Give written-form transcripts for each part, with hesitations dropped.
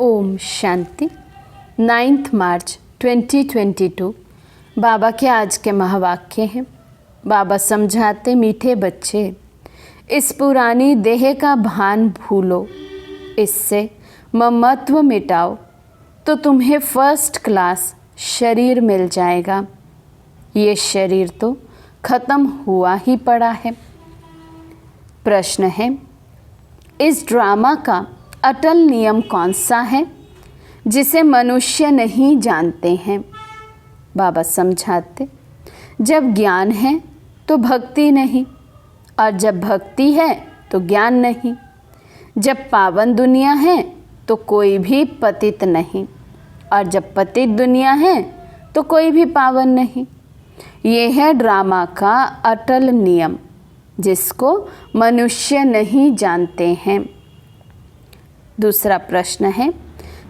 ओम शांति। 9 मार्च 2022 बाबा के आज के महावाक्य हैं। बाबा समझाते, मीठे बच्चे, इस पुरानी देह का भान भूलो, इससे ममत्व मिटाओ तो तुम्हें फर्स्ट क्लास शरीर मिल जाएगा। ये शरीर तो खत्म हुआ ही पड़ा है। प्रश्न है, इस ड्रामा का अटल नियम कौन सा है जिसे मनुष्य नहीं जानते हैं? बाबा समझाते, जब ज्ञान है तो भक्ति नहीं, और जब भक्ति है तो ज्ञान नहीं। जब पावन दुनिया है तो कोई भी पतित नहीं, और जब पतित दुनिया है तो कोई भी पावन नहीं। ये है ड्रामा का अटल नियम जिसको मनुष्य नहीं जानते हैं। दूसरा प्रश्न है,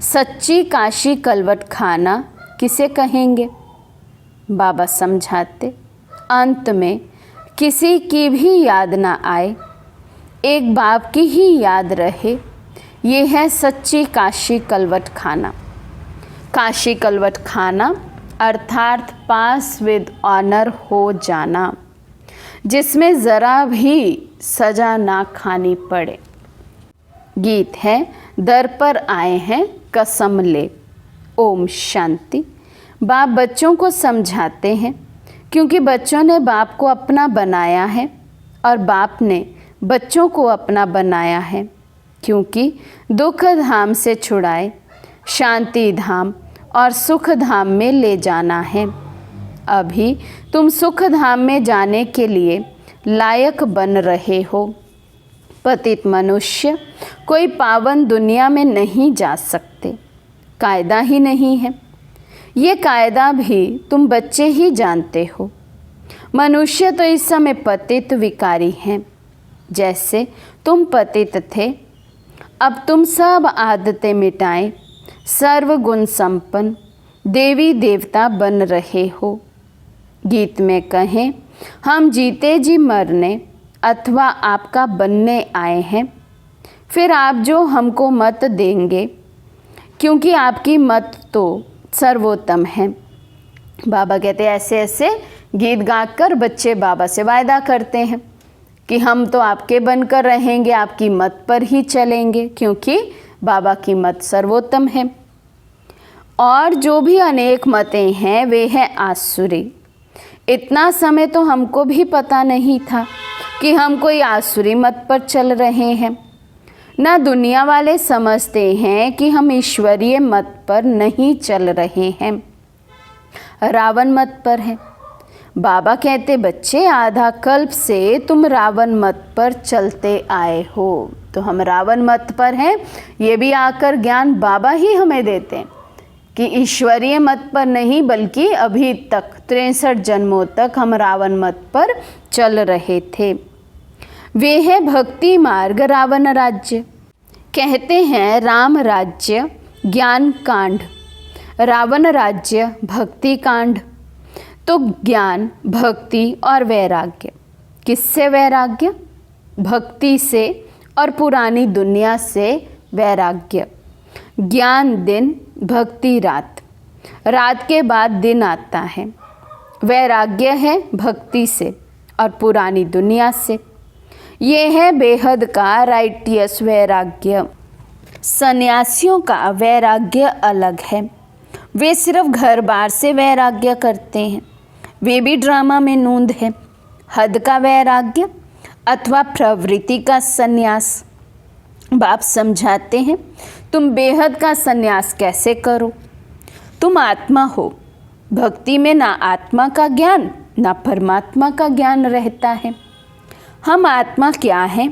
सच्ची काशी कलवट खाना किसे कहेंगे? बाबा समझाते, अंत में किसी की भी याद ना आए, एक बाप की ही याद रहे, ये है सच्ची काशी कलवट खाना। काशी कलवट खाना अर्थात पास विद ऑनर हो जाना, जिसमें ज़रा भी सजा ना खानी पड़े। गीत है, दर पर आए हैं कसम ले। ओम शांति। बाप बच्चों को समझाते हैं क्योंकि बच्चों ने बाप को अपना बनाया है और बाप ने बच्चों को अपना बनाया है, क्योंकि दुख धाम से छुड़ाए शांति धाम और सुख धाम में ले जाना है। अभी तुम सुख धाम में जाने के लिए लायक बन रहे हो। पतित मनुष्य कोई पावन दुनिया में नहीं जा सकते, कायदा ही नहीं है। ये कायदा भी तुम बच्चे ही जानते हो। मनुष्य तो इस समय पतित विकारी हैं, जैसे तुम पतित थे। अब तुम सब आदतें मिटाएं, सर्वगुण संपन्न देवी देवता बन रहे हो। गीत में कहें, हम जीते जी मरने अथवा आपका बनने आए हैं, फिर आप जो हमको मत देंगे, क्योंकि आपकी मत तो सर्वोत्तम है। बाबा कहते हैं, ऐसे ऐसे गीत गाकर बच्चे बाबा से वायदा करते हैं कि हम तो आपके बनकर रहेंगे, आपकी मत पर ही चलेंगे, क्योंकि बाबा की मत सर्वोत्तम है। और जो भी अनेक मतें हैं वे हैं आसुरी। इतना समय तो हमको भी पता नहीं था कि हम कोई आसुरी मत पर चल रहे हैं। ना दुनिया वाले समझते हैं कि हम ईश्वरीय मत पर नहीं चल रहे हैं, रावण मत पर हैं। बाबा कहते, बच्चे आधा कल्प से तुम रावण मत पर चलते आए हो, तो हम रावण मत पर हैं। ये भी आकर ज्ञान बाबा ही हमें देते हैं कि ईश्वरीय मत पर नहीं, बल्कि अभी तक 63 जन्मों तक हम रावण मत पर चल रहे थे। वे है भक्ति मार्ग रावण राज्य। कहते हैं राम राज्य ज्ञान कांड, रावण राज्य भक्ति कांड। तो ज्ञान, भक्ति और वैराग्य। किससे वैराग्य? भक्ति से और पुरानी दुनिया से वैराग्य। ज्ञान दिन, भक्ति रात, रात के बाद दिन आता है। वैराग्य है भक्ति से और पुरानी दुनिया से। ये है बेहद का राइटियस वैराग्य। सन्यासियों का वैराग्य अलग है। वे सिर्फ घर बार से वैराग्य करते हैं, वे भी ड्रामा में नूंद है। हद का वैराग्य अथवा प्रवृत्ति का सन्यास। बाप समझाते हैं, तुम बेहद का सन्यास कैसे करो? तुम आत्मा हो। भक्ति में ना आत्मा का ज्ञान ना परमात्मा का ज्ञान रहता है। हम आत्मा क्या हैं,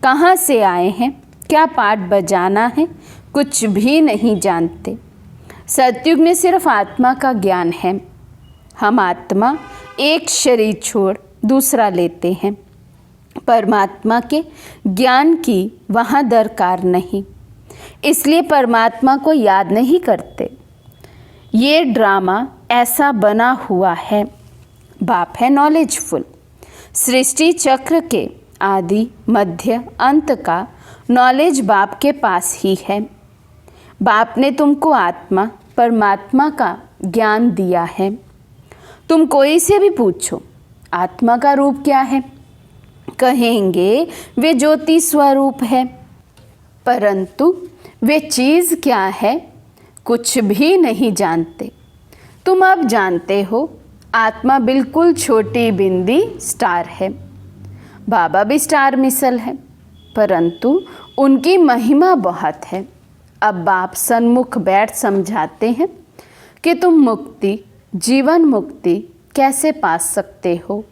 कहाँ से आए हैं, क्या पाठ बजाना है, कुछ भी नहीं जानते। सतयुग में सिर्फ आत्मा का ज्ञान है। हम आत्मा एक शरीर छोड़ दूसरा लेते हैं। परमात्मा के ज्ञान की वहाँ दरकार नहीं, इसलिए परमात्मा को याद नहीं करते। ये ड्रामा ऐसा बना हुआ है। बाप है नॉलेजफुल। सृष्टि चक्र के आदि मध्य अंत का नॉलेज बाप के पास ही है। बाप ने तुमको आत्मा परमात्मा का ज्ञान दिया है। तुम कोई से भी पूछो आत्मा का रूप क्या है, कहेंगे वे ज्योति स्वरूप है, परंतु वे चीज़ क्या है कुछ भी नहीं जानते। तुम अब जानते हो आत्मा बिल्कुल छोटी बिंदी स्टार है। बाबा भी स्टार मिसल है, परंतु उनकी महिमा बहुत है। अब बाप सन्मुख बैठ समझाते हैं कि तुम मुक्ति, जीवन मुक्ति कैसे पा सकते हो।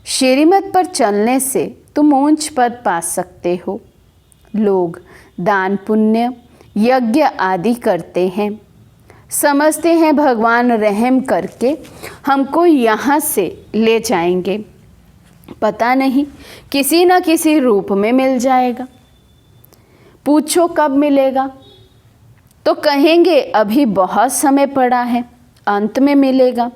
श्रीमत पर चलने से तुम ऊंच पद पा सकते हो। लोग दान पुण्य यज्ञ आदि करते हैं, समझते हैं भगवान रहम करके हमको यहाँ से ले जाएंगे। पता नहीं किसी न किसी रूप में मिल जाएगा। पूछो कब मिलेगा तो कहेंगे अभी बहुत समय पड़ा है, अंत में मिलेगा।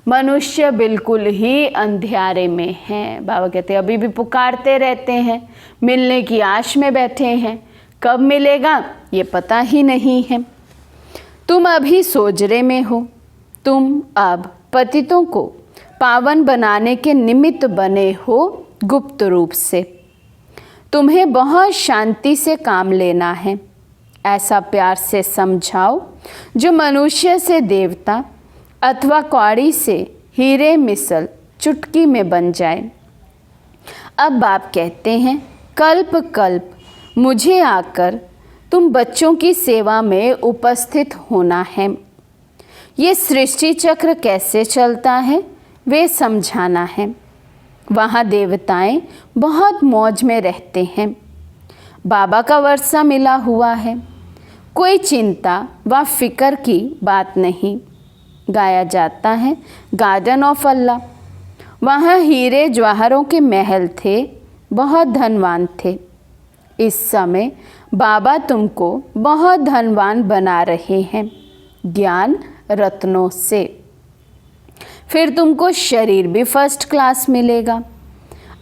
मनुष्य बिल्कुल ही अंधियारे में है। बाबा कहते हैं अभी भी पुकारते रहते हैं, मिलने की आश में बैठे हैं, कब मिलेगा ये पता ही नहीं है। तुम अभी सोजरे में हो। तुम अब पतितों को पावन बनाने के निमित्त बने हो गुप्त रूप से। तुम्हें बहुत शांति से काम लेना है। ऐसा प्यार से समझाओ जो मनुष्य से देवता अथवा कौड़ी से हीरे मिसल चुटकी में बन जाए। अब बाप कहते हैं कल्प कल्प मुझे आकर तुम बच्चों की सेवा में उपस्थित होना है। ये सृष्टि चक्र कैसे चलता है वे समझाना है। वहाँ देवताएं बहुत मौज में रहते हैं। बाबा का वर्षा मिला हुआ है, कोई चिंता व फिक्र की बात नहीं। गाया जाता है गार्डन ऑफ अल्लाह। वहाँ हीरे जवाहरों के महल थे, बहुत धनवान थे। इस समय बाबा तुमको बहुत धनवान बना रहे हैं ज्ञान रत्नों से। फिर तुमको शरीर भी फर्स्ट क्लास मिलेगा।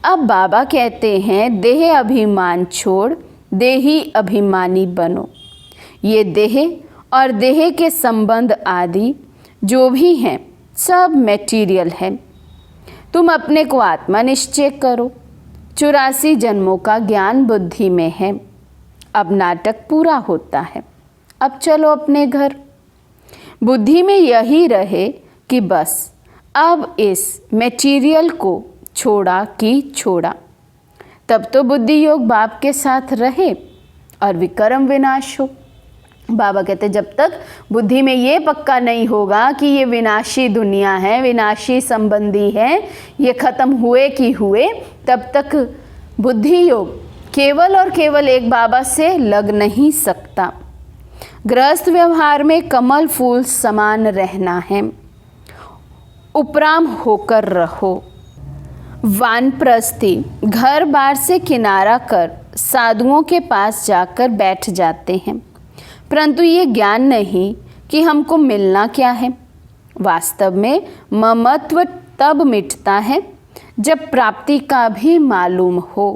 अब बाबा कहते हैं देह अभिमान छोड़ देही अभिमानी बनो। ये देह और देह के संबंध आदि जो भी हैं सब मैटीरियल है। तुम अपने को आत्मा निश्चय करो। 84 जन्मों का ज्ञान बुद्धि में है। अब नाटक पूरा होता है, अब चलो अपने घर। बुद्धि में यही रहे कि बस अब इस मटेरियल को छोड़ा कि छोड़ा। तब तो बुद्धि योग बाप के साथ रहे और विक्रम विनाश हो। बाबा कहते जब तक बुद्धि में ये पक्का नहीं होगा कि ये विनाशी दुनिया है, विनाशी संबंधी है, ये ख़त्म हुए कि हुए, तब तक बुद्धि योग केवल और केवल एक बाबा से लग नहीं सकता। गृहस्थ व्यवहार में कमल फूल समान रहना है। उपराम होकर रहो। वानप्रस्थी घर बार से किनारा कर साधुओं के पास जाकर बैठ जाते हैं, परंतु ये ज्ञान नहीं कि हमको मिलना क्या है। वास्तव में ममत्व तब मिटता है जब प्राप्ति का भी मालूम हो।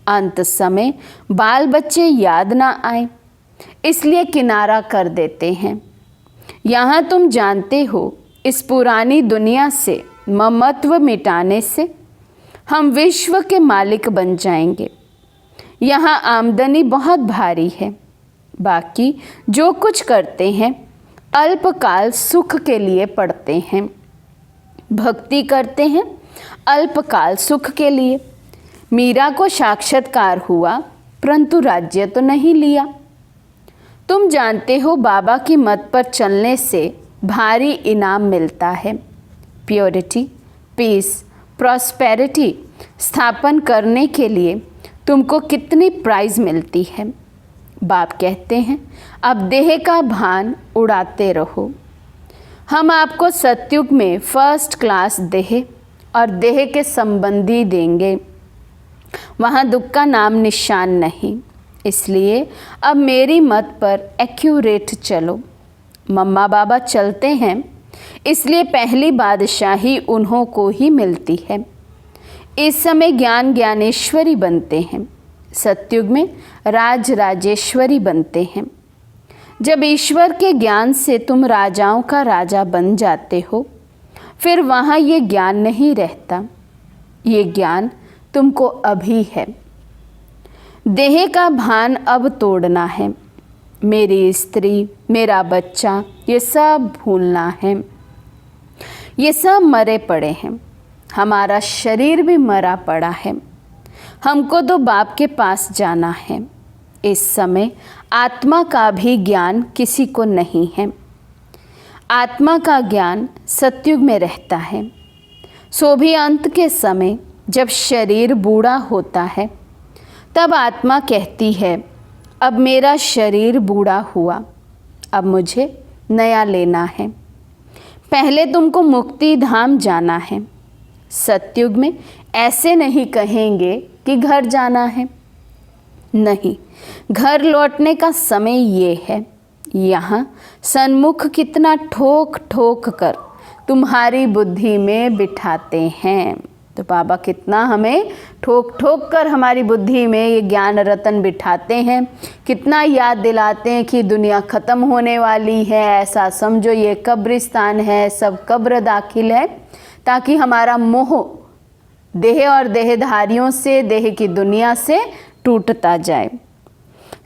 अंत समय बाल बच्चे याद ना आए, इसलिए किनारा कर देते हैं। यहाँ तुम जानते हो इस पुरानी दुनिया से ममत्व मिटाने से हम विश्व के मालिक बन जाएंगे। यहाँ आमदनी बहुत भारी है। बाकी जो कुछ करते हैं अल्पकाल सुख के लिए पढ़ते हैं। भक्ति करते हैं अल्पकाल सुख के लिए। मीरा को साक्षात्कार हुआ परंतु राज्य तो नहीं लिया। तुम जानते हो बाबा की मत पर चलने से भारी इनाम मिलता है। प्योरिटी, पीस, प्रॉस्पेरिटी स्थापन करने के लिए तुमको कितनी प्राइज मिलती है। बाप कहते हैं अब देह का भान उड़ाते रहो। हम आपको सतयुग में फर्स्ट क्लास देह और देह के संबंधी देंगे। वहाँ दुख का नाम निशान नहीं। इसलिए अब मेरी मत पर एक्यूरेट चलो। मम्मा बाबा चलते हैं, इसलिए पहली बादशाही उन्हों को ही मिलती है। इस समय ज्ञान ज्ञानेश्वरी बनते हैं, सतयुग में राज राजेश्वरी बनते हैं। जब ईश्वर के ज्ञान से तुम राजाओं का राजा बन जाते हो, फिर वहाँ ये ज्ञान नहीं रहता। ये ज्ञान तुमको अभी है। देह का भान अब तोड़ना है। मेरी स्त्री, मेरा बच्चा, ये सब भूलना है। ये सब मरे पड़े हैं। हमारा शरीर भी मरा पड़ा है। हमको तो बाप के पास जाना है। इस समय आत्मा का भी ज्ञान किसी को नहीं है। आत्मा का ज्ञान सतयुग में रहता है। सो भी अंत के समय जब शरीर बूढ़ा होता है, तब आत्मा कहती है, अब मेरा शरीर बूढ़ा हुआ, अब मुझे नया लेना है। पहले तुमको मुक्ति धाम जाना है। सतयुग में ऐसे नहीं कहेंगे कि घर जाना है। नहीं, घर लौटने का समय ये है। यहाँ सन्मुख कितना ठोक ठोक कर तुम्हारी बुद्धि में बिठाते हैं। तो बाबा कितना हमें ठोक ठोक कर हमारी बुद्धि में ये ज्ञान रतन बिठाते हैं। कितना याद दिलाते हैं कि दुनिया ख़त्म होने वाली है, ऐसा समझो ये कब्रिस्तान है, सब कब्र दाखिल है, ताकि हमारा मोह देह और देहधारियों से, देह की दुनिया से टूटता जाए।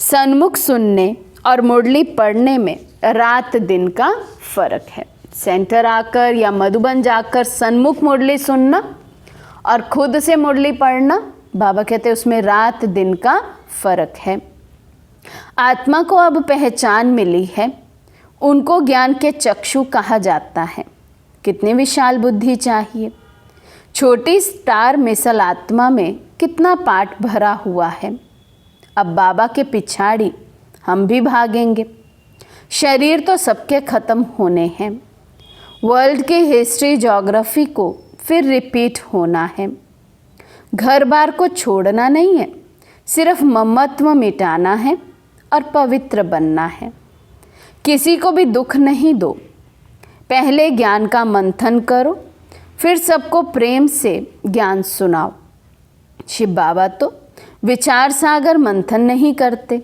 सन्मुख सुनने और मुरली पढ़ने में रात दिन का फर्क है। सेंटर आकर या मधुबन जाकर सन्मुख मुरली सुनना और खुद से मुरली पढ़ना, बाबा कहते हैं उसमें रात दिन का फर्क है। आत्मा को अब पहचान मिली है। उनको ज्ञान के चक्षु कहा जाता है। कितनी विशाल बुद्धि चाहिए। छोटी स्टार मिसल आत्मा में कितना पाठ भरा हुआ है। अब बाबा के पिछाड़ी हम भी भागेंगे। शरीर तो सबके ख़त्म होने हैं। वर्ल्ड की हिस्ट्री ज्योग्राफी को फिर रिपीट होना है। घर बार को छोड़ना नहीं है, सिर्फ ममत्व मिटाना है और पवित्र बनना है। किसी को भी दुख नहीं दो। पहले ज्ञान का मंथन करो, फिर सबको प्रेम से ज्ञान सुनाओ। शिव बाबा तो विचार सागर मंथन नहीं करते,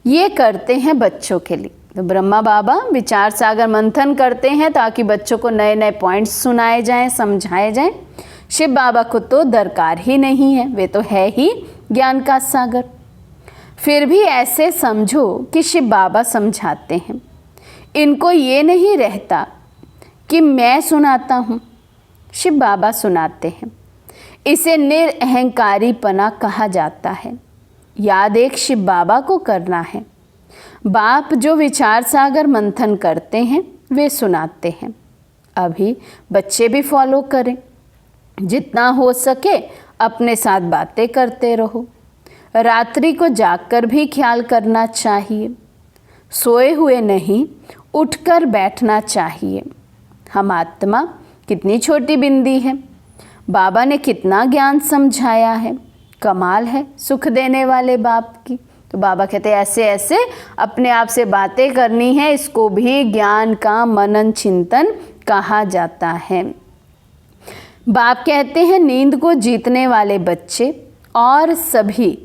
ये करते हैं बच्चों के लिए। तो ब्रह्मा बाबा विचार सागर मंथन करते हैं ताकि बच्चों को नए नए पॉइंट्स सुनाए जाएं, समझाए जाएं। शिव बाबा को तो दरकार ही नहीं है, वे तो है ही ज्ञान का सागर। फिर भी ऐसे समझो कि शिव बाबा समझाते हैं। इनको ये नहीं रहता कि मैं सुनाता हूँ, शिव बाबा सुनाते हैं। इसे निरअहंकारीपना कहा जाता है। याद एक शिव बाबा को करना है। बाप जो विचार सागर मंथन करते हैं वे सुनाते हैं। अभी बच्चे भी फॉलो करें। जितना हो सके अपने साथ बातें करते रहो। रात्रि को जागकर भी ख्याल करना चाहिए। सोए हुए नहीं, उठकर बैठना चाहिए। हम आत्मा कितनी छोटी बिंदी है। बाबा ने कितना ज्ञान समझाया है। कमाल है सुख देने वाले बाप की। तो बाबा कहते हैं ऐसे ऐसे अपने आप से बातें करनी है। इसको भी ज्ञान का मनन चिंतन कहा जाता है। बाप कहते हैं नींद को जीतने वाले बच्चे और सभी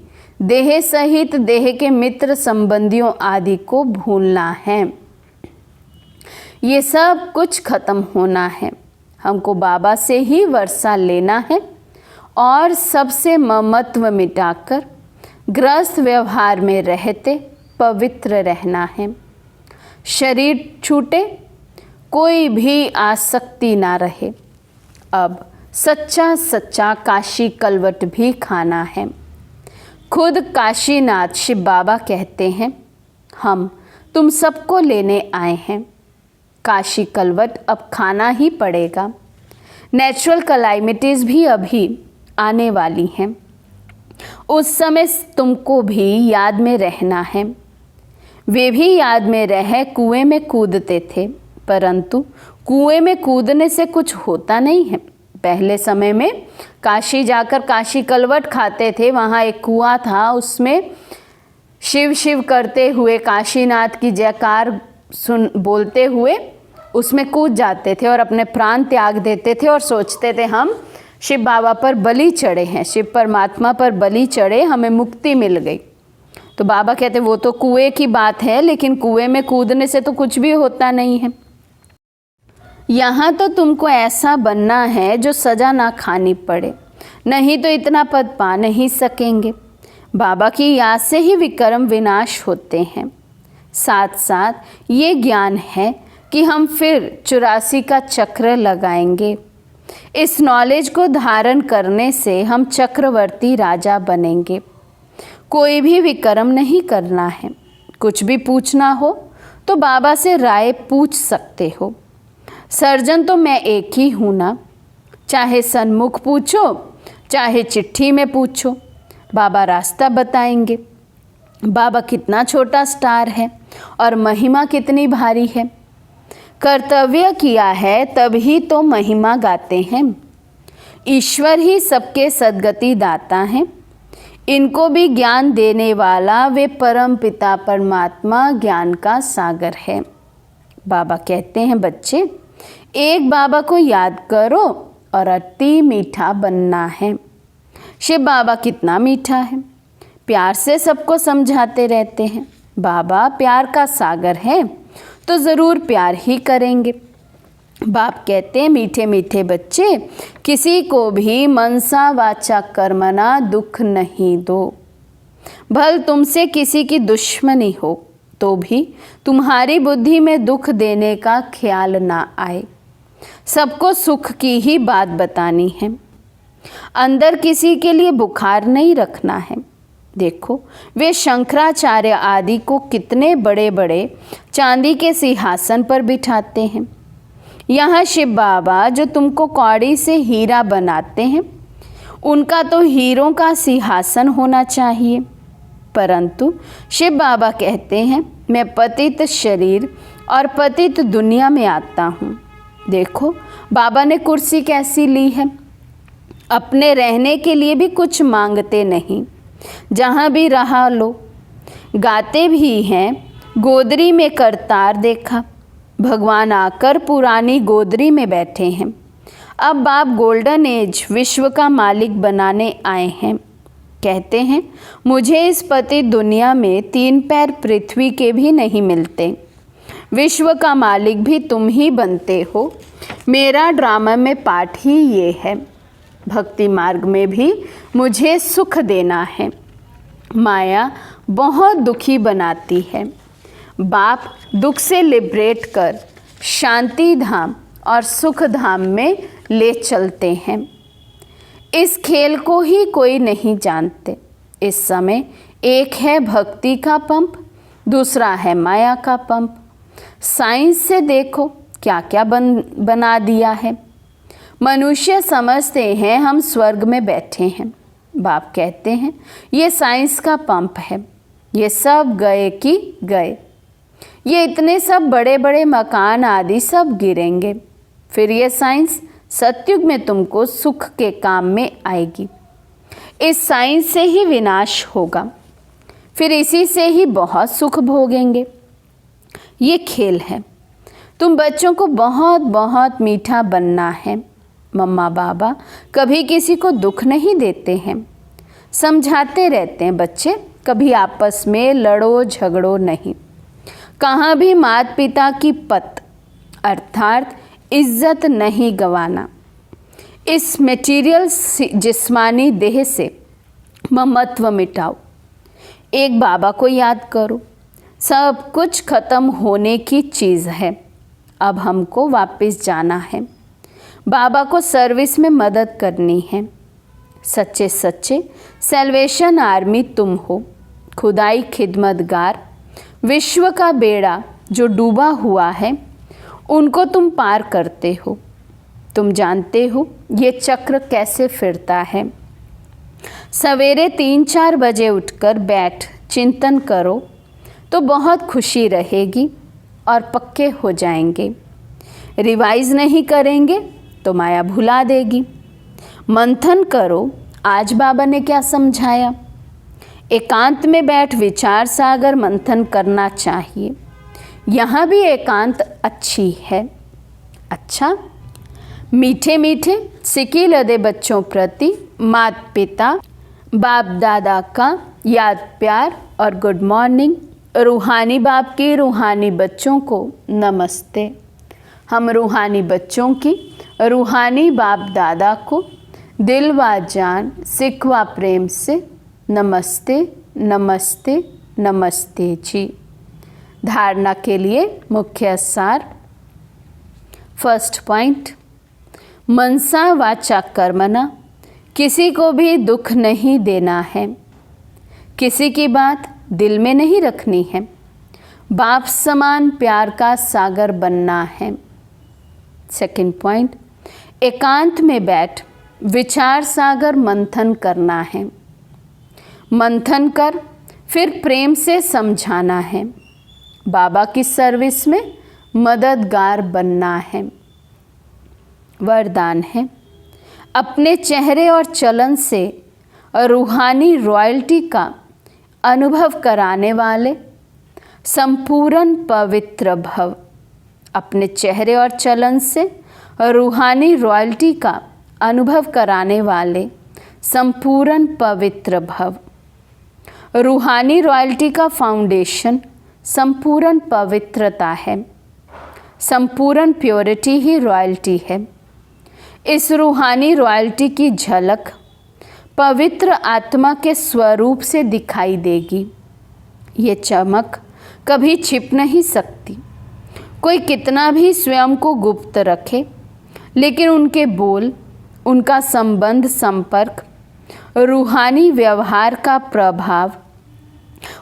देह सहित देह के मित्र संबंधियों आदि को भूलना है। ये सब कुछ खत्म होना है। हमको बाबा से ही वर्षा लेना है और सबसे ममत्व मिटाकर गृहस्थ व्यवहार में रहते पवित्र रहना है। शरीर छूटे, कोई भी आसक्ति ना रहे। अब सच्चा सच्चा काशी कलवट भी खाना है। खुद काशीनाथ शिव बाबा कहते हैं हम तुम सबको लेने आए हैं। काशी कलवट अब खाना ही पड़ेगा। नेचुरल कैलामिटीज़ भी अभी आने वाली हैं। उस समय तुमको भी याद में रहना है। वे भी याद में रहे कुएं में कूदते थे, परंतु कुएं में कूदने से कुछ होता नहीं है। पहले समय में काशी जाकर काशी कलवट खाते थे। वहाँ एक कुआं था, उसमें शिव शिव करते हुए काशीनाथ की जयकार बोलते हुए उसमें कूद जाते थे और अपने प्राण त्याग देते थे और सोचते थे हम शिव बाबा पर बलि चढ़े हैं, शिव परमात्मा पर बलि चढ़े, हमें मुक्ति मिल गई। तो बाबा कहते वो तो कुएं की बात है, लेकिन कुएं में कूदने से तो कुछ भी होता नहीं है। यहाँ तो तुमको ऐसा बनना है जो सज़ा ना खानी पड़े, नहीं तो इतना पद पा नहीं सकेंगे। बाबा की याद से ही विक्रम विनाश होते हैं। साथ साथ ये ज्ञान है कि हम फिर 84 का चक्र लगाएंगे। इस नॉलेज को धारण करने से हम चक्रवर्ती राजा बनेंगे। कोई भी विक्रम नहीं करना है। कुछ भी पूछना हो तो बाबा से राय पूछ सकते हो। सर्जन तो मैं एक ही हूँ ना, चाहे सन्मुख पूछो चाहे चिट्ठी में पूछो, बाबा रास्ता बताएंगे। बाबा कितना छोटा स्टार है और महिमा कितनी भारी है। कर्तव्य किया है तभी तो महिमा गाते हैं। ईश्वर ही सबके सद्गति दाता हैं। इनको भी ज्ञान देने वाला वे परम पिता परमात्मा ज्ञान का सागर है। बाबा कहते हैं बच्चे, एक बाबा को याद करो और अति मीठा बनना है। शिव बाबा कितना मीठा है, प्यार से सबको समझाते रहते हैं। बाबा प्यार का सागर है तो ज़रूर प्यार ही करेंगे। बाप कहते हैं मीठे मीठे बच्चे, किसी को भी मनसा वाचा कर्मणा दुख नहीं दो। भल तुमसे किसी की दुश्मनी हो तो भी तुम्हारी बुद्धि में दुख देने का ख्याल ना आए। सबको सुख की ही बात बतानी है। अंदर किसी के लिए बुखार नहीं रखना है। देखो वे शंकराचार्य आदि को कितने बड़े बड़े चांदी के सिंहासन पर बिठाते हैं। यहाँ शिव बाबा जो तुमको कौड़ी से हीरा बनाते हैं, उनका तो हीरों का सिंहासन होना चाहिए। परंतु शिव बाबा कहते हैं मैं पतित शरीर और पतित दुनिया में आता हूँ। देखो बाबा ने कुर्सी कैसी ली है। अपने रहने के लिए भी कुछ मांगते नहीं, जहाँ भी रहा लो। गाते भी हैं, गोदरी में करतार देखा। भगवान आकर पुरानी गोदरी में बैठे हैं। अब बाप गोल्डन एज विश्व का मालिक बनाने आए हैं। कहते हैं मुझे इस पतित दुनिया में 3 पैर पृथ्वी के भी नहीं मिलते। विश्व का मालिक भी तुम ही बनते हो। मेरा ड्रामा में पाठ ही ये है। भक्ति मार्ग में भी मुझे सुख देना है। माया बहुत दुखी बनाती है। बाप दुख से लिबरेट कर शांति धाम और सुख धाम में ले चलते हैं। इस खेल को ही कोई नहीं जानते। इस समय एक है भक्ति का पंप, दूसरा है माया का पंप। साइंस से देखो क्या क्या बना दिया है। मनुष्य समझते हैं हम स्वर्ग में बैठे हैं। बाप कहते हैं ये साइंस का पंप है। ये सब गए कि गए। ये इतने सब बड़े बड़े मकान आदि सब गिरेंगे। फिर ये साइंस सतयुग में तुमको सुख के काम में आएगी। इस साइंस से ही विनाश होगा, फिर इसी से ही बहुत सुख भोगेंगे। ये खेल है। तुम बच्चों को बहुत बहुत मीठा बनना है। मम्मा बाबा कभी किसी को दुख नहीं देते हैं, समझाते रहते हैं बच्चे कभी आपस में लड़ो झगड़ो नहीं। कहाँ भी माता पिता की पत अर्थात इज्जत नहीं गंवाना। इस मटेरियल जिस्मानी देह से ममत्व मिटाओ। एक बाबा को याद करो। सब कुछ खत्म होने की चीज़ है। अब हमको वापस जाना है। बाबा को सर्विस में मदद करनी है। सच्चे सच्चे सेल्वेशन आर्मी तुम हो। खुदाई खिदमतगार। विश्व का बेड़ा जो डूबा हुआ है उनको तुम पार करते हो। तुम जानते हो ये चक्र कैसे फिरता है। सवेरे 3-4 बजे उठकर बैठ चिंतन करो तो बहुत खुशी रहेगी और पक्के हो जाएंगे। रिवाइज नहीं करेंगे तो माया भुला देगी। मंथन करो आज बाबा ने क्या समझाया। एकांत में बैठ विचार सागर मंथन करना चाहिए। यहाँ भी एकांत अच्छी है। अच्छा, मीठे मीठे सिकी लदे बच्चों प्रति माता पिता बाप दादा का याद प्यार और गुड मॉर्निंग। रूहानी बाप के रूहानी बच्चों को नमस्ते। हम रूहानी बच्चों की रूहानी बाप दादा को दिल व जान सिख व प्रेम से नमस्ते नमस्ते नमस्ते जी। धारणा के लिए मुख्य सार। फर्स्ट पॉइंट, मनसा वाचा कर्मणा, किसी को भी दुख नहीं देना है, किसी की बात दिल में नहीं रखनी है, बाप समान प्यार का सागर बनना है। सेकंड पॉइंट, एकांत में बैठ विचार सागर मंथन करना है, मंथन कर फिर प्रेम से समझाना है, बाबा की सर्विस में मददगार बनना है। वरदान है, अपने चेहरे और चलन से रूहानी रॉयल्टी का अनुभव कराने वाले संपूर्ण पवित्र भव। अपने चेहरे और चलन से रूहानी रॉयल्टी का अनुभव कराने वाले संपूर्ण पवित्र भव। रूहानी रॉयल्टी का फाउंडेशन संपूर्ण पवित्रता है, संपूर्ण प्योरिटी ही रॉयल्टी है। इस रूहानी रॉयल्टी की झलक पवित्र आत्मा के स्वरूप से दिखाई देगी। ये चमक कभी छिप नहीं सकती। कोई कितना भी स्वयं को गुप्त रखे, लेकिन उनके बोल, उनका संबंध, संपर्क, रूहानी व्यवहार का प्रभाव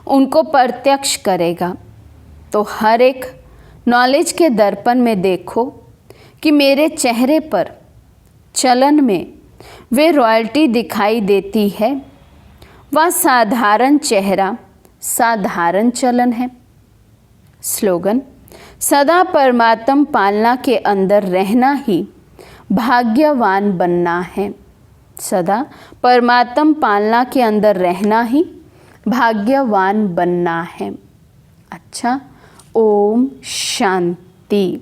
उनको प्रत्यक्ष करेगा। तो हर एक नॉलेज के दर्पण में देखो कि मेरे चेहरे पर, चलन में वे रॉयल्टी दिखाई देती है। वह साधारण चेहरा, साधारण चलन है। स्लोगन, सदा परमात्म पालना के अंदर रहना ही भाग्यवान बनना है। सदा परमात्म पालना के अंदर रहना ही भाग्यवान बनना है। अच्छा, ओम शांति।